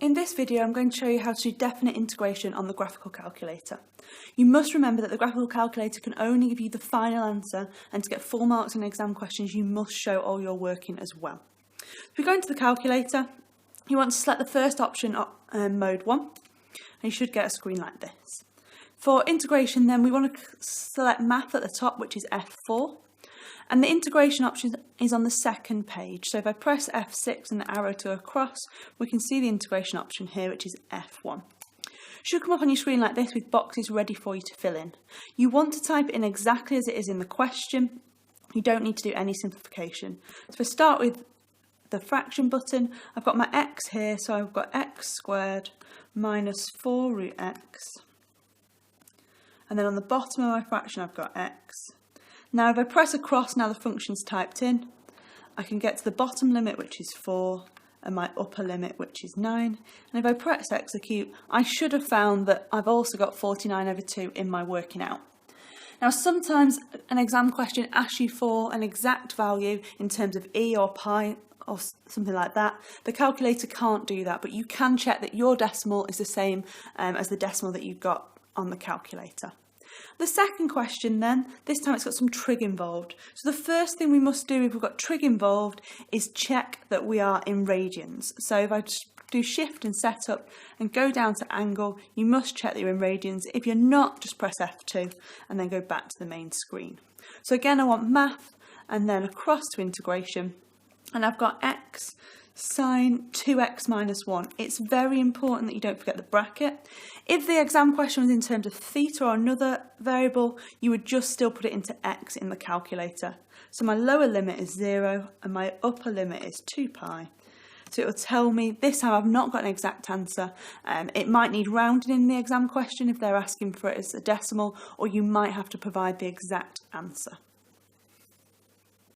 In this video, I'm going to show you how to do definite integration on the graphical calculator. You must remember that the graphical calculator can only give you the final answer, and to get full marks on exam questions, you must show all your working as well. If we go into the calculator, you want to select the first option, mode 1, and you should get a screen like this. For integration then, we want to select math at the top, which is F4. And the integration option is on the second page. So if I press F6 and the arrow to across, we can see the integration option here, which is F1. It should come up on your screen like this with boxes ready for you to fill in. You want to type it in exactly as it is in the question. You don't need to do any simplification. So if I start with the fraction button, I've got my x here, so I've got x squared minus 4 root x. And then on the bottom of my fraction, I've got x. Now if I press across, now the function's typed in, I can get to the bottom limit, which is 4, and my upper limit, which is 9. And if I press execute, I should have found that I've also got 49 over 2 in my working out. Now sometimes an exam question asks you for an exact value in terms of e or pi or something like that. The calculator can't do that, but you can check that your decimal is the same as the decimal that you've got on the calculator. The second question then, this time it's got some trig involved. So the first thing we must do if we've got trig involved is check that we are in radians. So if I just do shift and setup and go down to angle, you must check that you're in radians. If you're not, just press F2 and then go back to the main screen. So again, I want math and then across to integration, and I've got x sine 2x minus 1. It's very important that you don't forget the bracket. If the exam question was in terms of theta or another variable, you would just still put it into x in the calculator. So my lower limit is 0 and my upper limit is 2 pi. So it will tell me this time I've not got an exact answer. It might need rounding in the exam question if they're asking for it as a decimal, or you might have to provide the exact answer.